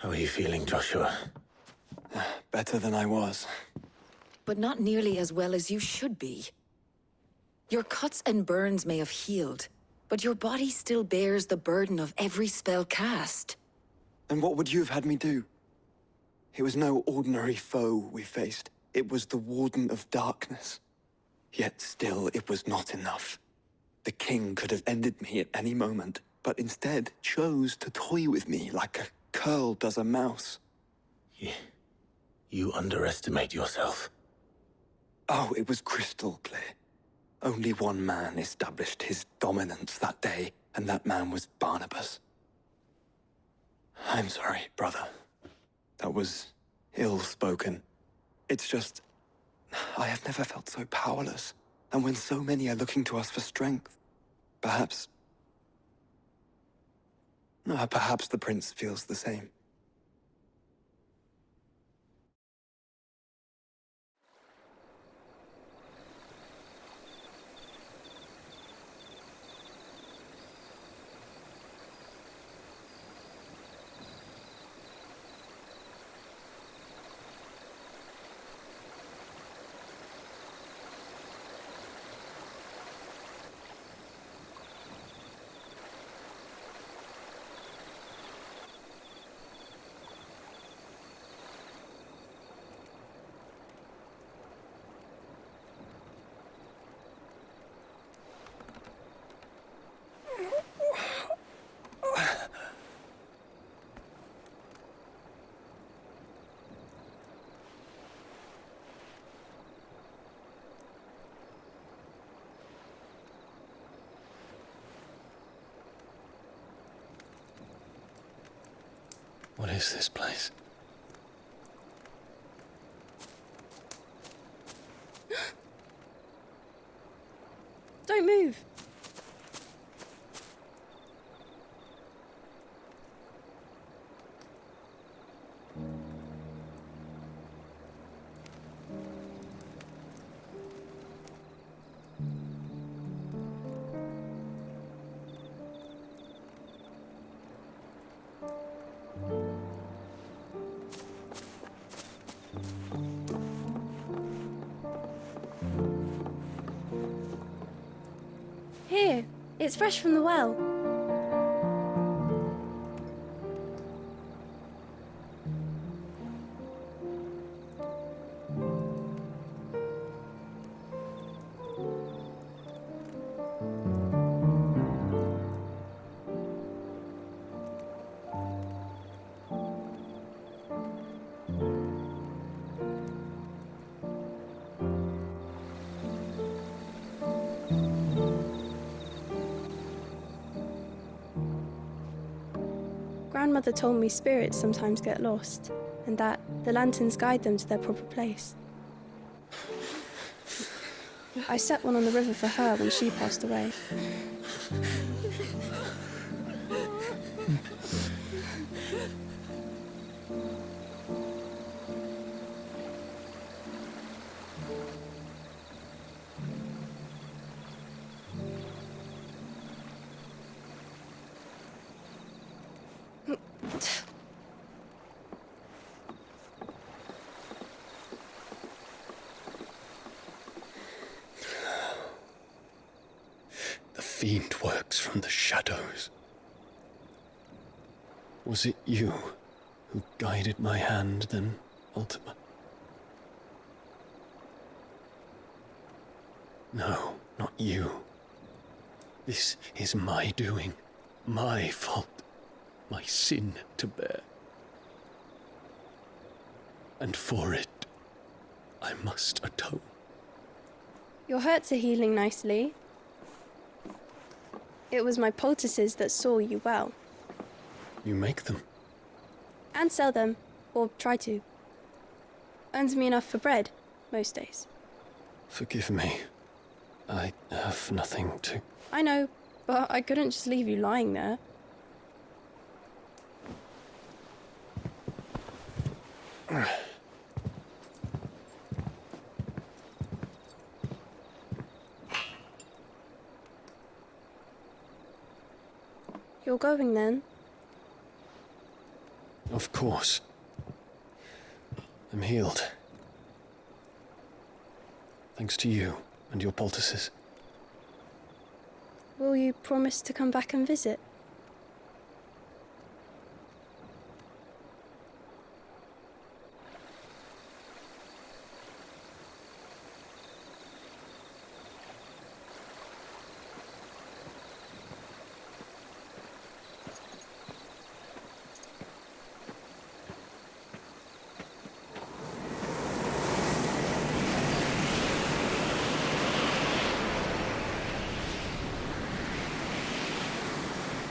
How are you feeling, Joshua? Better than I was. But not nearly as well as you should be. Your cuts and burns may have healed, but your body still bears the burden of every spell cast. And what would you have had me do? It was no ordinary foe we faced. It was the Warden of Darkness. Yet still, it was not enough. The king could have ended me at any moment, but instead chose to toy with me like a curl does a mouse. You underestimate yourself. Oh, it was crystal clear. Only one man established his dominance that day, and that man was Barnabas. I'm sorry, brother. That was ill-spoken. It's just, I have never felt so powerless. And when so many are looking to us for strength, perhaps the prince feels the same. What is this place? Don't move. Here, it's fresh from the well. Grandmother told me spirits sometimes get lost, and that the lanterns guide them to their proper place. I set one on the river for her when she passed away. The fiend works from the shadows. Was it you who guided my hand then, Ultima? No, not you. This is my doing, my fault, my sin to bear. And for it, I must atone. Your hurts are healing nicely. It was my poultices that saw you well. You make them? And sell them, or try to. Earns me enough for bread, most days. Forgive me. I have nothing to... I know, but I couldn't just leave you lying there. You're going then? Of course. I'm healed. Thanks to you and your poultices. Will you promise to come back and visit?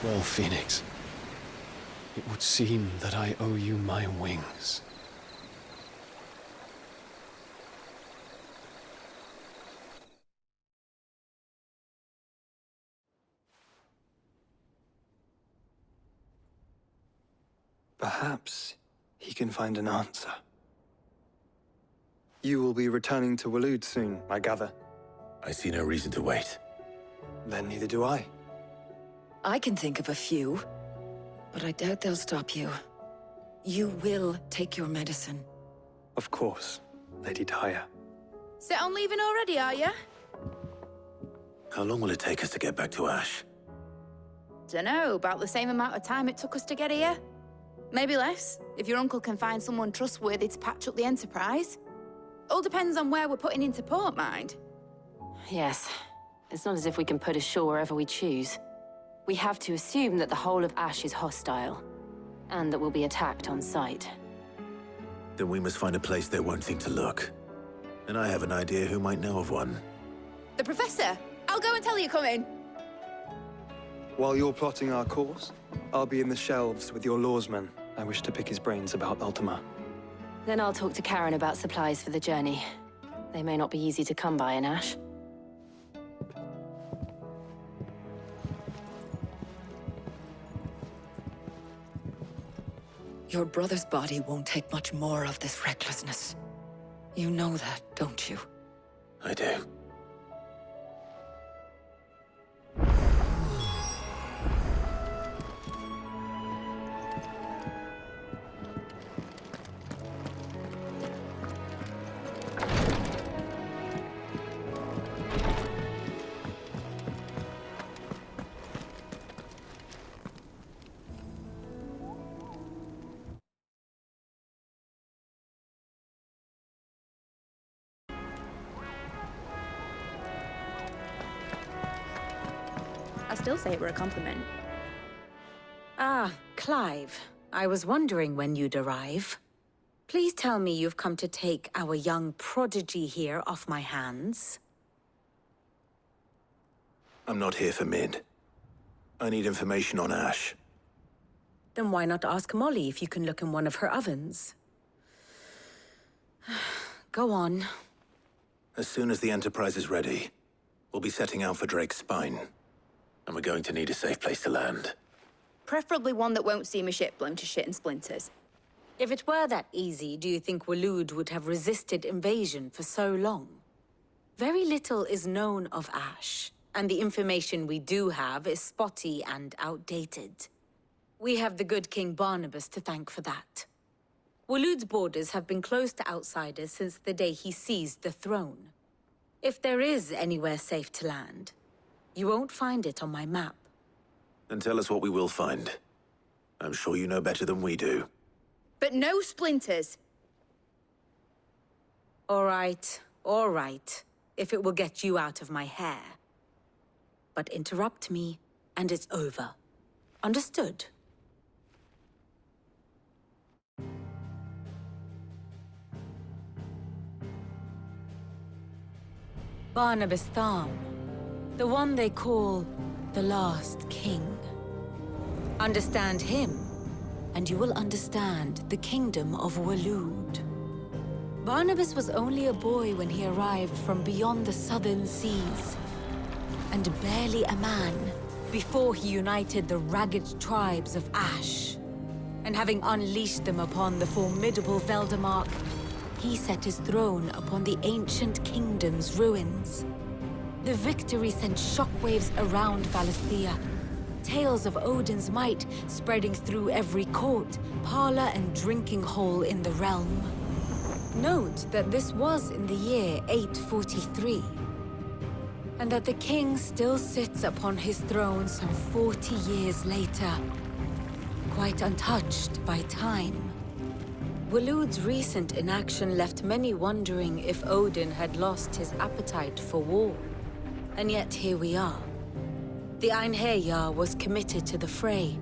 Well, Phoenix, it would seem that I owe you my wings. Perhaps he can find an answer. You will be returning to Waloed soon, I gather. I see no reason to wait. Then neither do I. I can think of a few, but I doubt they'll stop you. You will take your medicine. Of course, Lady Daya. Set on leaving already, are you? How long will it take us to get back to Ash? Dunno, about the same amount of time it took us to get here. Maybe less, if your uncle can find someone trustworthy to patch up the Enterprise. All depends on where we're putting into port, mind. Yes. It's not as if we can put ashore wherever we choose. We have to assume that the whole of Ash is hostile, and that we'll be attacked on sight. Then we must find a place they won't think to look. And I have an idea who might know of one. The Professor! I'll go and tell you coming. While you're plotting our course, I'll be in the shelves with your lawsman. I wish to pick his brains about Ultima. Then I'll talk to Karen about supplies for the journey. They may not be easy to come by in Ash. Your brother's body won't take much more of this recklessness. You know that, don't you? I do. I still say it were a compliment. Ah, Clive. I was wondering when you'd arrive. Please tell me you've come to take our young prodigy here off my hands. I'm not here for Mid. I need information on Ash. Then why not ask Molly if you can look in one of her ovens? Go on. As soon as the Enterprise is ready, we'll be setting out for Drake's Spine. And we're going to need a safe place to land. Preferably one that won't see my ship blown to shit and splinters. If it were that easy, do you think Waloed would have resisted invasion for so long? Very little is known of Ash, and the information we do have is spotty and outdated. We have the good King Barnabas to thank for that. Waloed's borders have been closed to outsiders since the day he seized the throne. If there is anywhere safe to land, you won't find it on my map. Then tell us what we will find. I'm sure you know better than we do. But no splinters. All right, if it will get you out of my hair. But interrupt me, and it's over. Understood? Barnabas Tham, the one they call the Last King. Understand him, and you will understand the kingdom of Waloed. Barnabas was only a boy when he arrived from beyond the southern seas, and barely a man before he united the ragged tribes of Ash. And having unleashed them upon the formidable Veldamark, he set his throne upon the ancient kingdom's ruins. The victory sent shockwaves around Valisthea, tales of Odin's might spreading through every court, parlor, and drinking hole in the realm. Note that this was in the year 843, and that the king still sits upon his throne some 40 years later, quite untouched by time. Waloed's recent inaction left many wondering if Odin had lost his appetite for war. And yet here we are. The Einherjar was committed to the fray,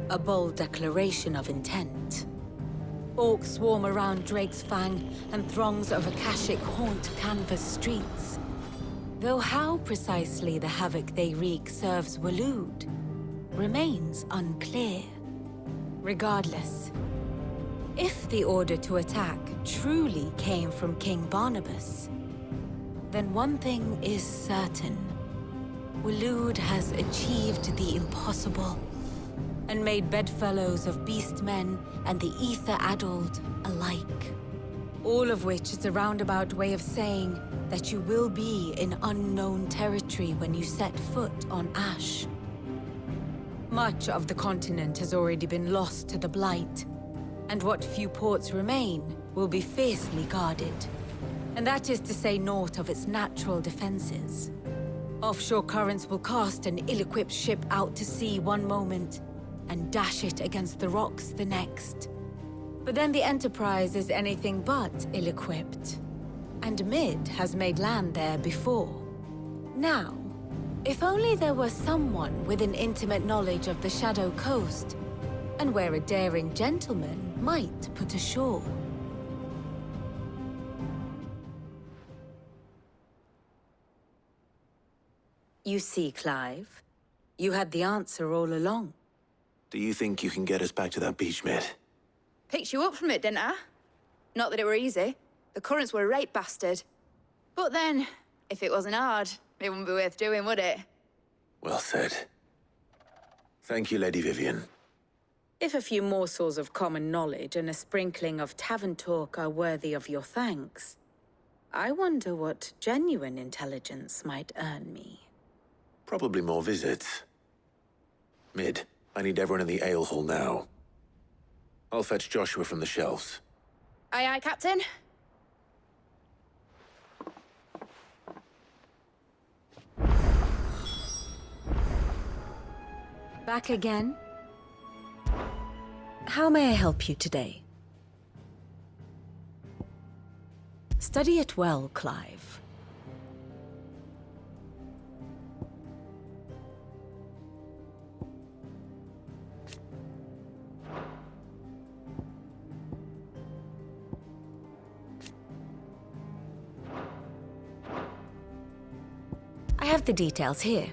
a bold declaration of intent. Orcs swarm around Drake's Fang, and throngs of Akashic haunt Canvas streets. Though how precisely the havoc they wreak serves Waloed remains unclear. Regardless, if the order to attack truly came from King Barnabas, then one thing is certain. Waloed has achieved the impossible, and made bedfellows of beastmen and the ether-addled alike. All of which is a roundabout way of saying that you will be in unknown territory when you set foot on Ash. Much of the continent has already been lost to the Blight, and what few ports remain will be fiercely guarded. And that is to say naught of its natural defenses. Offshore currents will cast an ill-equipped ship out to sea one moment, and dash it against the rocks the next. But then the Enterprise is anything but ill-equipped. And Mid has made land there before. Now, if only there were someone with an intimate knowledge of the Shadow Coast, and where a daring gentleman might put ashore. You see, Clive, you had the answer all along. Do you think you can get us back to that beach, Mid? Picked you up from it, didn't I? Not that it were easy. The currents were a right bastard. But then, if it wasn't hard, it wouldn't be worth doing, would it? Well said. Thank you, Lady Vivian. If a few morsels of common knowledge and a sprinkling of tavern talk are worthy of your thanks, I wonder what genuine intelligence might earn me. Probably more visits. Mid, I need everyone in the ale hall now. I'll fetch Joshua from the shelves. Aye, aye, Captain. Back again? How may I help you today? Study it well, Clive. I have the details here.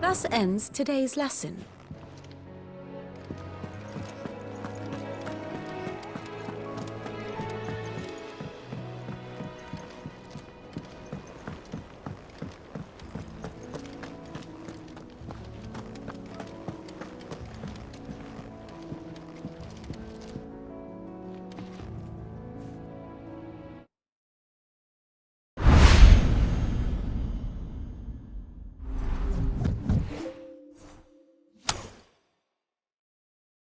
Thus ends today's lesson.